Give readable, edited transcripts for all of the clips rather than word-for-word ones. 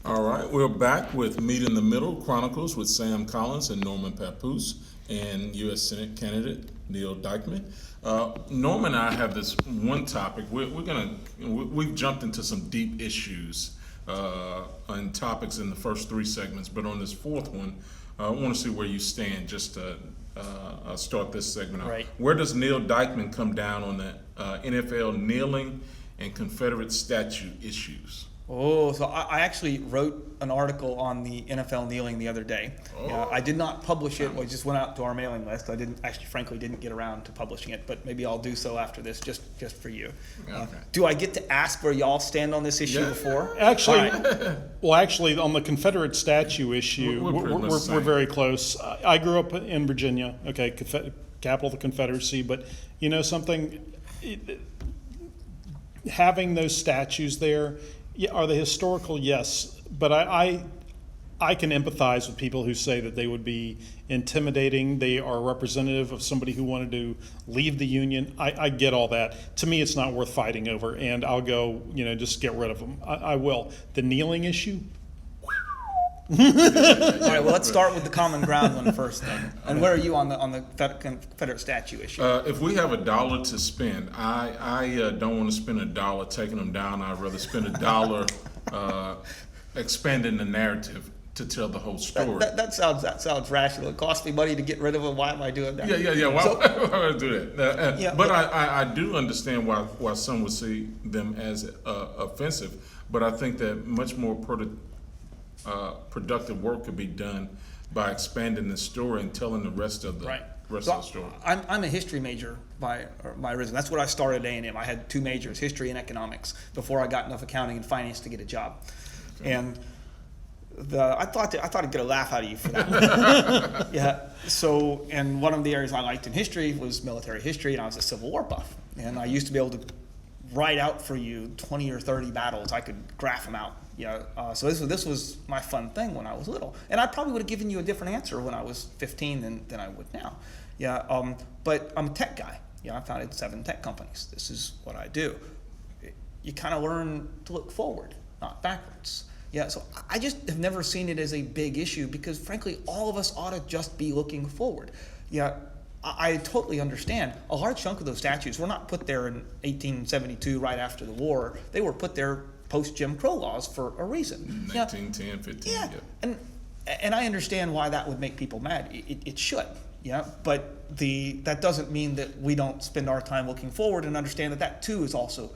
All right, we're back with Meet in the Middle, Chronicles with Sam Collins and Norman Pappous and U.S. Senate candidate Neal Dikeman. Norman and I have this one topic. We've jumped into some deep issues and topics in the first three segments, but on this fourth one, I want to see where you stand just to start this segment out. Right. Where does Neal Dikeman come down on the NFL kneeling and Confederate statue issues? Oh, so I actually wrote an article on the NFL kneeling the other day. Oh. I did not publish it. I just went out to our mailing list. I frankly didn't get around to publishing it, but maybe I'll do so after this, just for you. Okay. Do I get to ask where y'all stand on this issue before? Actually, actually, on the Confederate statue issue, We're we're very close. I grew up in Virginia, capital of the Confederacy, but you know something? Having those statues there, are they historical? Yes, but I can empathize with people who say that they would be intimidating. They are representative of somebody who wanted to leave the Union. I get all that. To me, it's not worth fighting over, and I'll go, just get rid of them. I will. The kneeling issue? All right, well, let's start with the common ground one first then. And where are you on the Confederate statue issue? If we have $1 to spend, I don't want to spend $1 taking them down. I'd rather spend $1 expanding the narrative to tell the whole story. That sounds rational. It costs me money to get rid of them. Why am I doing that? Yeah. Why would I do that? But I do understand why some would see them as offensive. But I think that much more productive work could be done by expanding the story and telling the rest of the of the story. I'm a history major by origin. That's what I started at A&M. I had two majors, history and economics, before I got enough accounting and finance to get a job. Okay. And I thought I'd get a laugh out of you for that. Yeah. So, and one of the areas I liked in history was military history, and I was a Civil War buff. And I used to be able to write out for you 20 or 30 battles. I could graph them out. So this was my fun thing when I was little, and I probably would have given you a different answer when I was 15 than I would now. But I'm a tech guy. I founded 7 tech companies. This is what I do. You kind of learn to look forward, not backwards. So I just have never seen it as a big issue because, frankly, all of us ought to just be looking forward. I totally understand. A large chunk of those statues were not put there in 1872, right after the war. They were put there post-Jim Crow laws for a reason. 1910, 15. Yeah. And I understand why that would make people mad. It should. But that doesn't mean that we don't spend our time looking forward and understand that too is also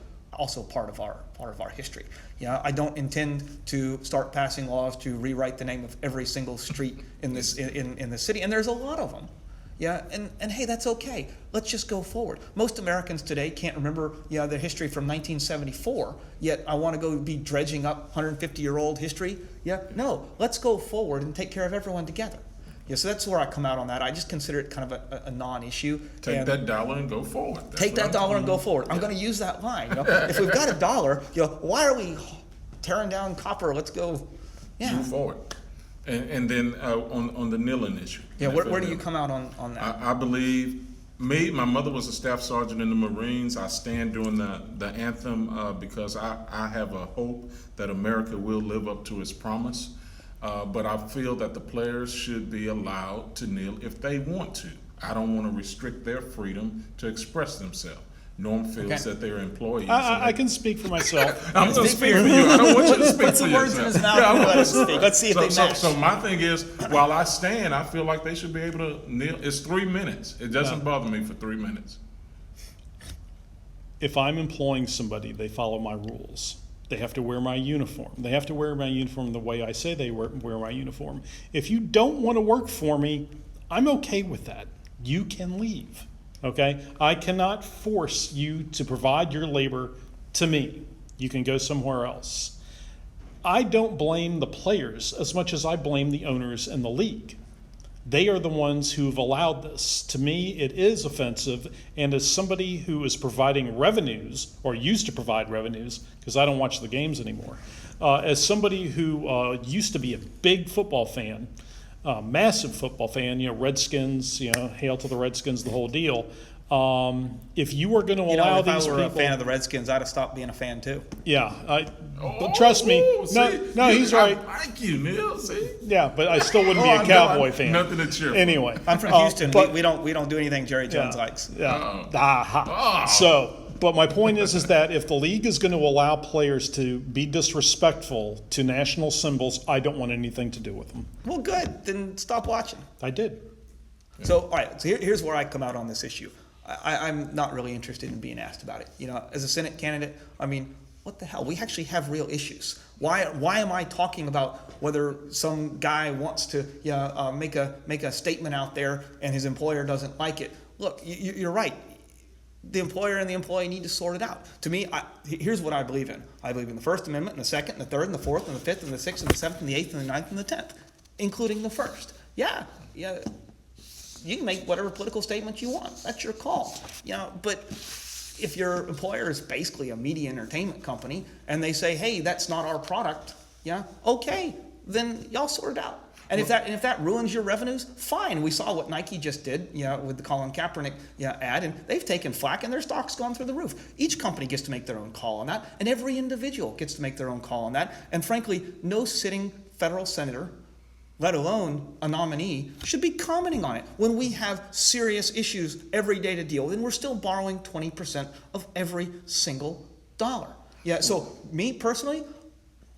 part of our history. I don't intend to start passing laws to rewrite the name of every single street in this in the city, and there's a lot of them. And hey, that's okay. Let's just go forward. Most Americans today can't remember their history from 1974, yet I want to go be dredging up 150-year-old history. No, let's go forward and take care of everyone together. So that's where I come out on that. I just consider it kind of a non-issue. Take that dollar and go forward. Take that dollar and go forward. I'm going to use that line. If we've got $1, why are we tearing down copper? Let's go. Move forward. And then on the kneeling issue. Where do you come out on that? I believe my mother was a staff sergeant in the Marines. I stand during the anthem because I have a hope that America will live up to its promise. But I feel that the players should be allowed to kneel if they want to. I don't want to restrict their freedom to express themselves. Norm feels that they're employees. I can speak for myself. I'm going to speak for you. I don't want you to speak Put some for words in yourself. his mouth and let us speak. Let's see if they match. So my thing is, while I stand, I feel like they should be able to kneel. It's 3 minutes. It doesn't bother me for 3 minutes. If I'm employing somebody, they follow my rules. They have to wear my uniform. They have to wear my uniform the way I say they wear my uniform. If you don't want to work for me, I'm okay with that. You can leave. Okay? I cannot force you to provide your labor to me. You can go somewhere else. I don't blame the players as much as I blame the owners and the league. They are the ones who've allowed this. To me, it is offensive, and as somebody who is providing revenues, or used to provide revenues, because I don't watch the games anymore, as somebody who used to be a big football fan, massive football fan, Redskins, hail to the Redskins, the whole deal. If you are going to You know, allow if I these were people, a fan of the Redskins, I'd have stopped being a fan too. yeah, but trust me, he's right. I like you, Neal. See, Yeah, but I still wouldn't be Oh, a no, Cowboy fan. nothing to cheer for. Anyway, I'm from Houston. but we don't do anything Jerry Jones likes. yeah. So, but my point is that if the league is going to allow players to be disrespectful to national symbols, I don't want anything to do with them. Well, good. Then stop watching. I did. So, all right. So here's where I come out on this issue. I'm not really interested in being asked about it. You know, as a Senate candidate, I mean, what the hell? We actually have real issues. Why am I talking about whether some guy wants to make a statement out there and his employer doesn't like it? Look, you're right. The employer and the employee need to sort it out. To me, here's what I believe in. I believe in the First Amendment, and the Second, and the Third, and the Fourth, and the Fifth, and the Sixth, and the Seventh, and the Eighth, and the Ninth, and the 10th, including the First. Yeah. You can make whatever political statement you want. That's your call. But if your employer is basically a media entertainment company and they say, hey, that's not our product, okay, then y'all sort it out. And if that ruins your revenues, fine. We saw what Nike just did, with the Colin Kaepernick ad, and they've taken flack and their stock's gone through the roof. Each company gets to make their own call on that, and every individual gets to make their own call on that. And frankly, no sitting federal senator, let alone a nominee, should be commenting on it when we have serious issues every day to deal with, and we're still borrowing 20% of every single dollar. So me personally,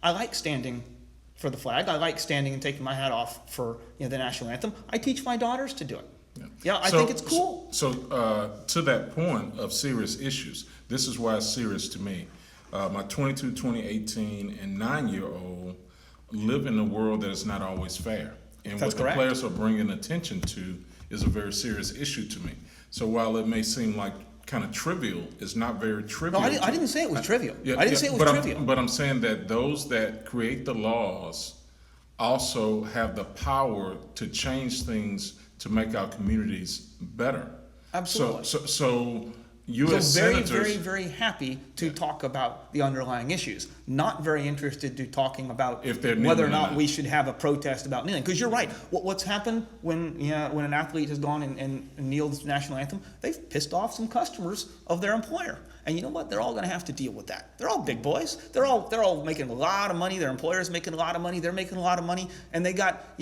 I like standing for the flag. I like standing and taking my hat off for the national anthem. I teach my daughters to do it. I think it's cool. So to that point of serious issues, this is why it's serious to me. My 22, 20, 18, and 9-year-old live in a world that is not always fair. And That's what correct. the players are bringing attention to is a very serious issue to me. So while it may seem like kind of trivial, it's not very trivial. No, I didn't say it was trivial. Yeah, I didn't say it was trivial. But I'm saying that those that create the laws also have the power to change things to make our communities better. Absolutely. So U.S. very, senators, very, very happy to talk about the underlying issues. Not very interested to talking about If they're whether or kneeling or not not. we should have a protest about kneeling. Because you're right. What's happened when an athlete has gone and kneeled the national anthem? They've pissed off some customers of their employer. And you know what? They're all going to have to deal with that. They're all big boys. They're all making a lot of money. Their employer's making a lot of money. They're making a lot of money, and they've got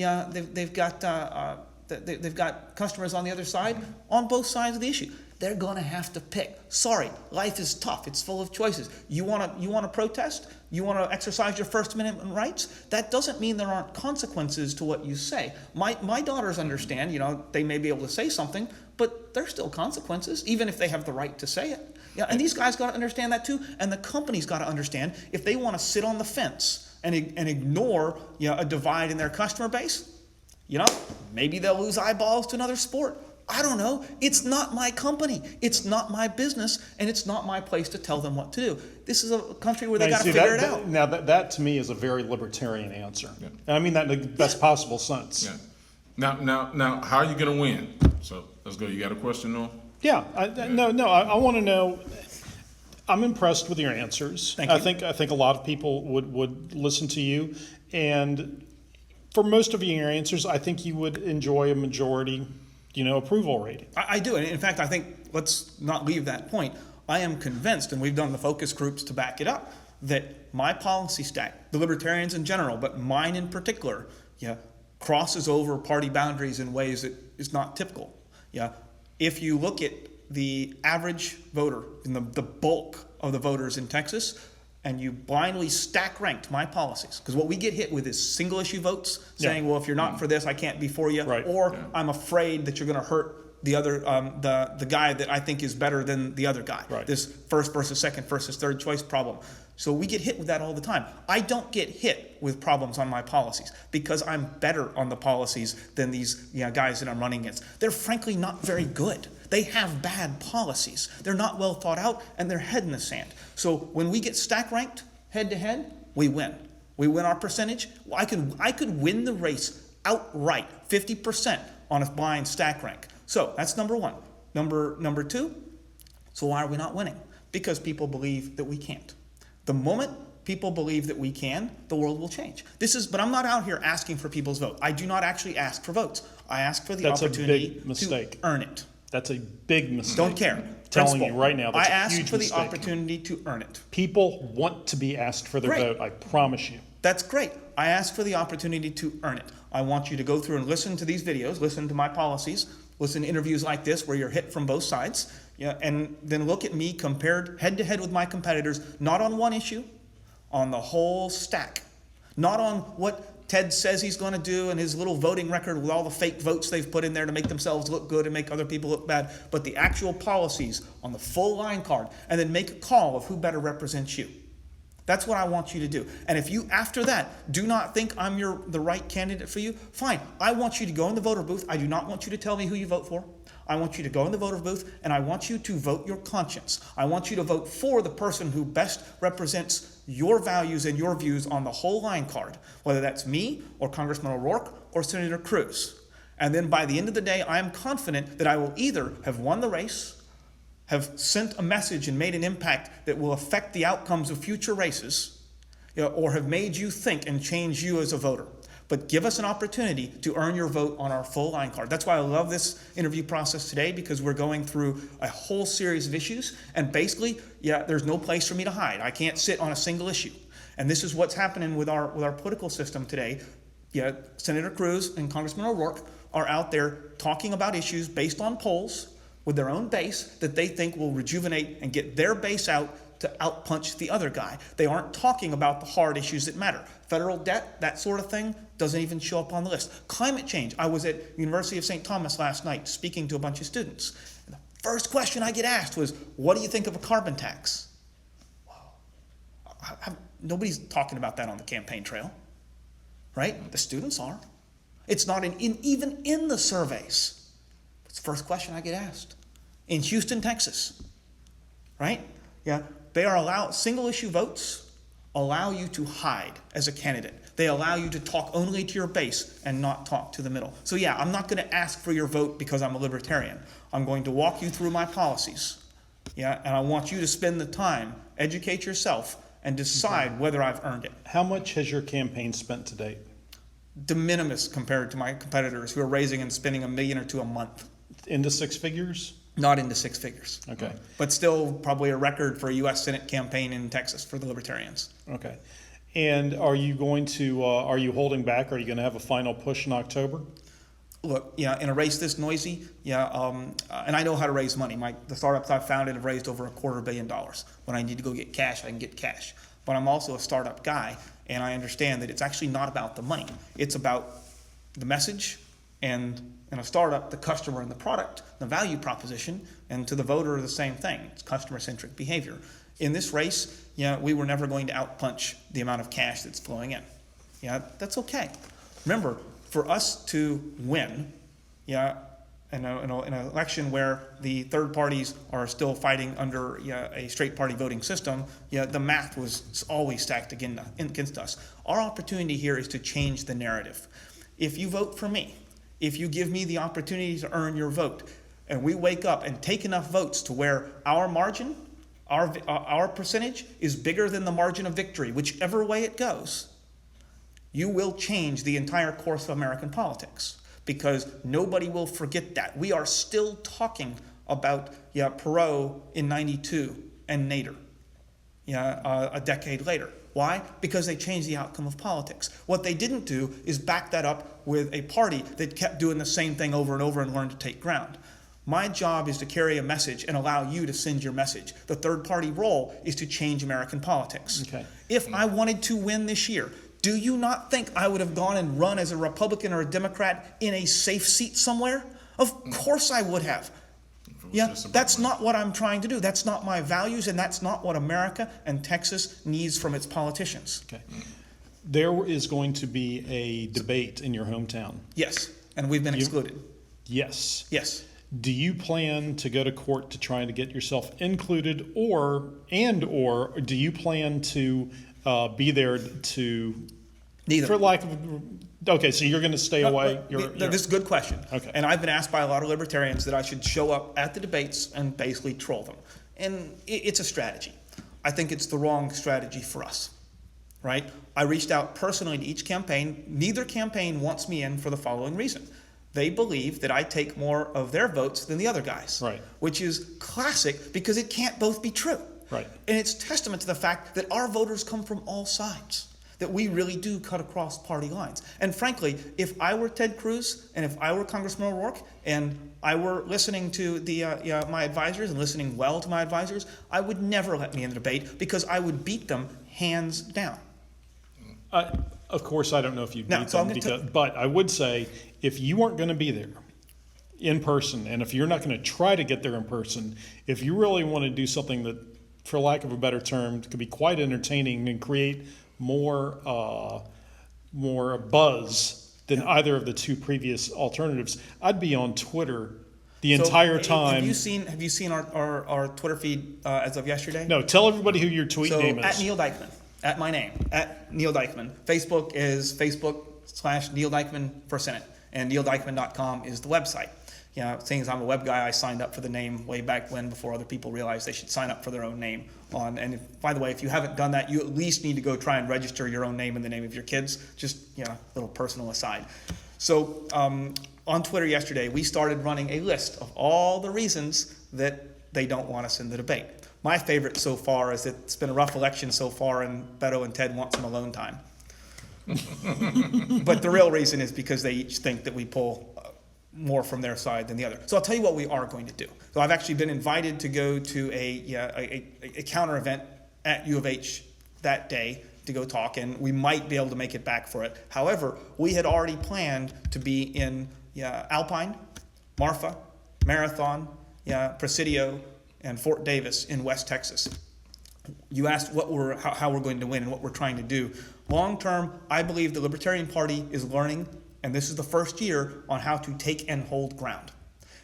customers on the other side, on both sides of the issue. They're going to have to pick. Sorry, life is tough. It's full of choices. You want to protest? You want to exercise your First Amendment rights? That doesn't mean there aren't consequences to what you say. My daughters understand, they may be able to say something, but there's still consequences, even if they have the right to say it. And these guys got to understand that too, and the company's got to understand if they want to sit on the fence and ignore a divide in their customer base, maybe they'll lose eyeballs to another sport. I don't know. It's not my company. It's not my business, and it's not my place to tell them what to do. This is a country where they got to figure it out. Now, that to me is a very libertarian answer. Yeah. And I mean that in the best possible sense. Yeah. Now, how are you going to win? So let's go. You got a question, Noel? Yeah. I want to know. I'm impressed with your answers. Thank you. I think a lot of people would listen to you, and for most of your answers, I think you would enjoy a majority approval rating. I do. And in fact, I think, let's not leave that point. I am convinced, and we've done the focus groups to back it up, that my policy stack, the Libertarians in general, but mine in particular, crosses over party boundaries in ways that is not typical. If you look at the average voter and the bulk of the voters in Texas, and you blindly stack ranked my policies, because what we get hit with is single issue votes saying, well, if you're not for this, I can't be for you, right. or I'm afraid that you're going to hurt the other the guy that I think is better than the other guy. Right. This first versus second versus third choice problem. So we get hit with that all the time. I don't get hit with problems on my policies because I'm better on the policies than these guys that I'm running against. They're frankly not very good. They have bad policies. They're not well thought out, and they're head in the sand. So when we get stack ranked head to head, we win. We win our percentage. I could win the race outright, 50% on a blind stack rank. So that's number one. Number two, so why are we not winning? Because people believe that we can't. The moment people believe that we can, the world will change. But I'm not out here asking for people's vote. I do not actually ask for votes. I ask for the That's opportunity a big mistake. to earn it. That's a big mistake. Don't care. Telling Principle. you right now, that's I a asked huge for the mistake. opportunity to earn it. People want to be asked for their Great. vote, I promise you. That's great. I asked for the opportunity to earn it. I want you to go through and listen to these videos, listen to my policies, listen to interviews like this where you're hit from both sides, and then look at me compared head to head with my competitors, not on one issue, on the whole stack. Not on what Ted says he's going to do and his little voting record with all the fake votes they've put in there to make themselves look good and make other people look bad, but the actual policies on the full line card, and then make a call of who better represents you. That's what I want you to do. And if you, after that, do not think I'm the right candidate for you, fine. I want you to go in the voter booth. I do not want you to tell me who you vote for. I want you to go in the voter booth, and I want you to vote your conscience. I want you to vote for the person who best represents your values and your views on the whole line card, whether that's me or Congressman O'Rourke or Senator Cruz. And then by the end of the day, I am confident that I will either have won the race, have sent a message and made an impact that will affect the outcomes of future races, or have made you think and change you as a voter. But give us an opportunity to earn your vote on our full line card. That's why I love this interview process today, because we're going through a whole series of issues. And basically, there's no place for me to hide. I can't sit on a single issue. And this is what's happening with our political system today. Senator Cruz and Congressman O'Rourke are out there talking about issues based on polls with their own base that they think will rejuvenate and get their base out to outpunch the other guy. They aren't talking about the hard issues that matter. Federal debt, that sort of thing, doesn't even show up on the list. Climate change. I was at University of St. Thomas last night speaking to a bunch of students. And the first question I get asked was, what do you think of a carbon tax? Wow. Nobody's talking about that on the campaign trail, right? The students are. It's not even in the surveys. It's the first question I get asked. In Houston, Texas, right? They are single issue votes allow you to hide as a candidate. They allow you to talk only to your base and not talk to the middle. So I'm not going to ask for your vote because I'm a libertarian. I'm going to walk you through my policies. And I want you to spend the time, educate yourself, and decide whether I've earned it. How much has your campaign spent to date? De minimis compared to my competitors who are raising and spending $1 million or $2 million a month. Into six figures? Not into six figures. Okay. But still probably a record for a U.S. Senate campaign in Texas for the Libertarians. Okay. And are you going to, are you holding back? Are you going to have a final push in October? Look, in a race this noisy, and I know how to raise money. The startups I've founded have raised over $250 million. When I need to go get cash, I can get cash. But I'm also a startup guy, and I understand that it's actually not about the money. It's about the message, and in a startup, the customer and the product, the value proposition, and to the voter, the same thing. It's customer-centric behavior. In this race, we were never going to outpunch the amount of cash that's flowing in. That's okay. Remember, for us to win, in an election where the third parties are still fighting under a straight party voting system, the math was always stacked against us. Our opportunity here is to change the narrative. If you vote for me, if you give me the opportunity to earn your vote, and we wake up and take enough votes to where our margin, our percentage is bigger than the margin of victory, whichever way it goes, you will change the entire course of American politics, because nobody will forget that. We are still talking about Perot in '92 and Nader a decade later. Why? Because they changed the outcome of politics. What they didn't do is back that up with a party that kept doing the same thing over and over and learned to take ground. My job is to carry a message and allow you to send your message. The third party role is to change American politics. Okay. If I wanted to win this year, do you not think I would have gone and run as a Republican or a Democrat in a safe seat somewhere? Of course I would have. That's not what I'm trying to do. That's not my values, and that's not what America and Texas needs from its politicians. Okay. There is going to be a debate in your hometown. Yes, and we've been excluded. Yes. Yes. Do you plan to go to court to try to get yourself included, or do you plan to be there to... Neither. For lack of... Okay, so you're going to stay away? This is a good question. Okay. And I've been asked by a lot of libertarians that I should show up at the debates and basically troll them. And it's a strategy. I think it's the wrong strategy for us, right? I reached out personally to each campaign. Neither campaign wants me in for the following reason. They believe that I take more of their votes than the other guys. Right. Which is classic because it can't both be true. Right. And it's testament to the fact that our voters come from all sides, that we really do cut across party lines. And frankly, if I were Ted Cruz and if I were Congressman O'Rourke and I were listening to my advisors and listening well to my advisors, I would never let me in the debate because I would beat them hands down. Of course, I don't know if you No, beat so them, I'm gonna but I would say if you weren't going to be there in person, and if you're not going to try to get there in person, if you really want to do something that, for lack of a better term, could be quite entertaining and create more buzz than either of the two previous alternatives, I'd be on Twitter the entire time. Have you seen our Twitter feed as of yesterday? No, tell everybody who your tweet name is. At Neal Dikeman, at my name, at Neal Dikeman. Facebook is Facebook/Neal Dikeman for Senate, and nealdikeman.com is the website. Seeing as I'm a web guy, I signed up for the name way back when, before other people realized they should sign up for their own name by the way, if you haven't done that, you at least need to go try and register your own name and the name of your kids. Just, little personal aside. So on Twitter yesterday, we started running a list of all the reasons that they don't want us in the debate. My favorite so far is that it's been a rough election so far and Beto and Ted want some alone time. But the real reason is because they each think that we pull more from their side than the other. So I'll tell you what we are going to do. So I've actually been invited to go to a counter event at U of H that day to go talk, and we might be able to make it back for it. However, we had already planned to be in Alpine, Marfa, Marathon, Presidio, and Fort Davis in West Texas. You asked how we're going to win and what we're trying to do. Long term, I believe the Libertarian Party is learning, and this is the first year, on how to take and hold ground.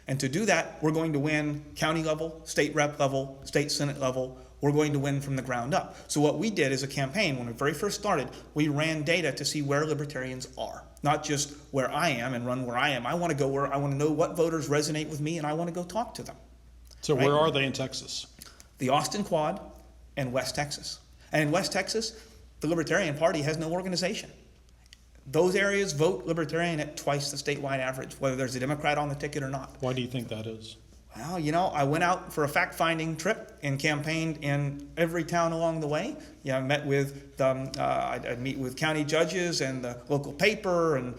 And to do that, we're going to win county level, state rep level, state senate level. We're going to win from the ground up. So what we did as a campaign, when we very first started, we ran data to see where libertarians are. Not just where I am and run where I am. I want to go where I want to know what voters resonate with me, and I want to go talk to them. So right? Where are they in Texas? The Austin Quad and West Texas. And in West Texas, the Libertarian Party has no organization. Those areas vote Libertarian at twice the statewide average, whether there's a Democrat on the ticket or not. Why do you think that is? Well, I went out for a fact-finding trip and campaigned in every town along the way. I met with I'd meet with county judges and the local paper and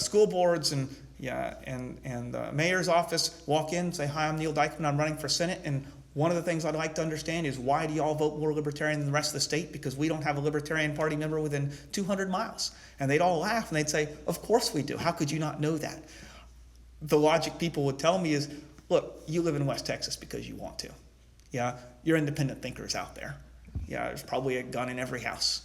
school boards and the mayor's office. Walk in, say, "Hi, I'm Neal Dikeman. I'm running for Senate." And one of the things I'd like to understand is, why do y'all vote more Libertarian than the rest of the state? Because we don't have a Libertarian Party member within 200 miles. And they'd all laugh and they'd say, "Of course we do. How could you not know that?" The logic people would tell me is, look, you live in West Texas because you want to. You're independent thinkers out there. There's probably a gun in every house.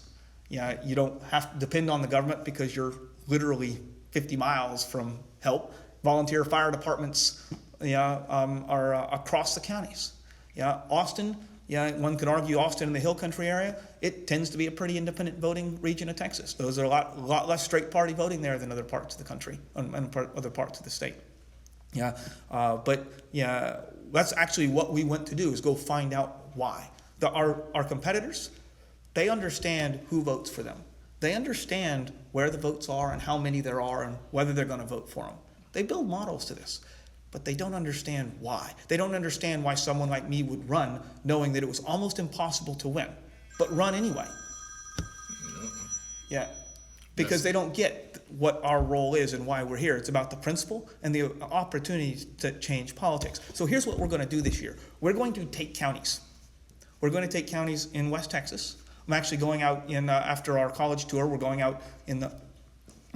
You don't have to depend on the government because you're literally 50 miles from help. Volunteer fire departments are across the counties. Austin, one could argue Austin in the Hill Country area, it tends to be a pretty independent voting region of Texas. Those are a lot less straight party voting there than other parts of the country and other parts of the state. That's actually what we went to do, is go find out why. Our competitors, they understand who votes for them. They understand where the votes are and how many there are and whether they're going to vote for them. They build models to this, but they don't understand why. They don't understand why someone like me would run knowing that it was almost impossible to win, but run anyway. Because they don't get what our role is and why we're here. It's about the principle and the opportunity to change politics. So here's what we're going to do this year. We're going to take counties. We're going to take counties in West Texas. I'm actually going out after our college tour. We're going out to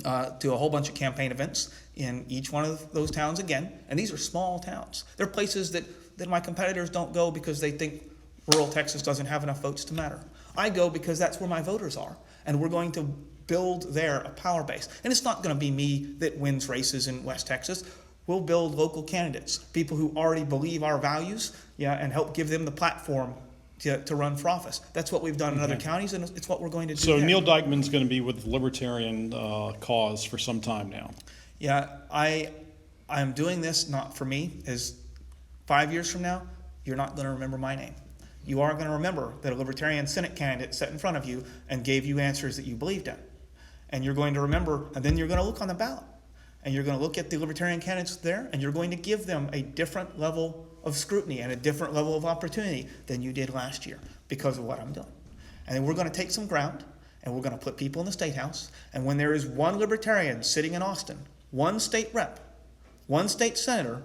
a whole bunch of campaign events in each one of those towns again. And these are small towns. They're places that my competitors don't go because they think rural Texas doesn't have enough votes to matter. I go because that's where my voters are. And we're going to build there a power base. And it's not going to be me that wins races in West Texas. We'll build local candidates, people who already believe our values, and help give them the platform to run for office. That's what we've done in other counties, and it's what we're going to do. So there. Neal Dikeman's going to be with the Libertarian cause for some time now. I'm doing this not for me. As 5 years from now, you're not going to remember my name. You are going to remember that a Libertarian Senate candidate sat in front of you and gave you answers that you believed in. And you're going to remember, and then you're going to look on the ballot. and you're going to look at the Libertarian candidates there, and you're going to give them a different level of scrutiny and a different level of opportunity than you did last year because of what I'm doing. And then we're going to take some ground, and we're going to put people in the State House, and when there is one Libertarian sitting in Austin, one state rep, one state senator,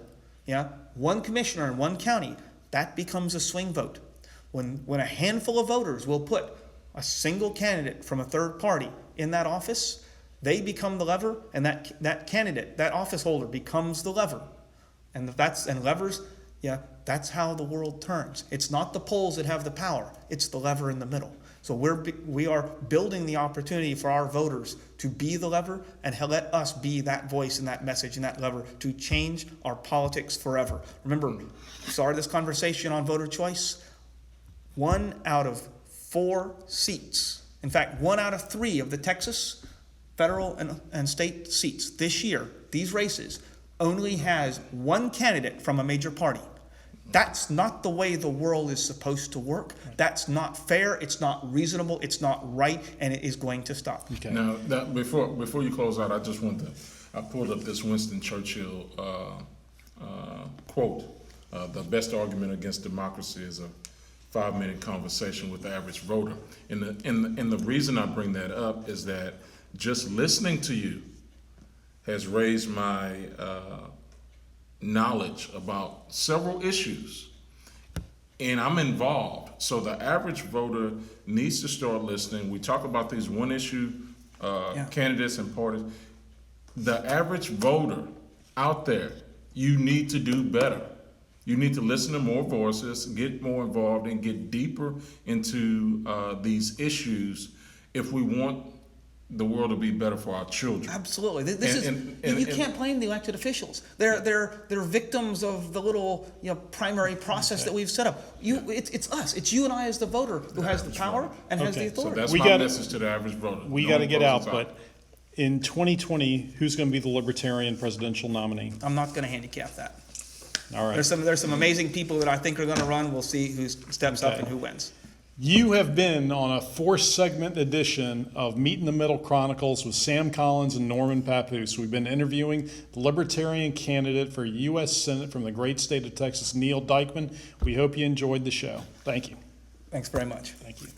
one commissioner in one county, that becomes a swing vote. When a handful of voters will put a single candidate from a third party in that office, they become the lever, and that candidate, that office holder, becomes the lever. And levers, that's how the world turns. It's not the poles that have the power, it's the lever in the middle. So we are building the opportunity for our voters to be the lever and let us be that voice and that message and that lever to change our politics forever. Remember, we started this conversation on voter choice. 1 out of 4 seats, in fact, 1 out of 3 of the Texas federal and state seats this year, these races, only has one candidate from a major party. That's not the way the world is supposed to work. That's not fair. It's not reasonable. It's not right, and it is going to stop. Okay. Now, before you close out, I just want to. I pulled up this Winston Churchill quote: "The best argument against democracy is a 5-minute conversation with the average voter." And the reason I bring that up is that just listening to you has raised my knowledge about several issues, and I'm involved. So the average voter needs to start listening. We talk about these one issue candidates and parties. The average voter out there, you need to do better. You need to listen to more voices, get more involved, and get deeper into these issues if we want the world to be better for our children. Absolutely. You can't blame the elected officials. They're victims of the little primary process that we've set up. It's us. It's you and I as the voter who has the power and has the So authority. that's my message to the average voter. We got to get out, but in 2020, who's going to be the Libertarian presidential nominee? I'm not going to handicap that. All right. There's some amazing people that I think are going to run. We'll see who steps up and who wins. You have been on a 4-segment edition of Meet in the Middle Chronicles with Sam Collins and Norman Pappous. We've been interviewing the Libertarian candidate for U.S. Senate from the great state of Texas, Neal Dikeman. We hope you enjoyed the show. Thank you. Thanks very much. Thank you.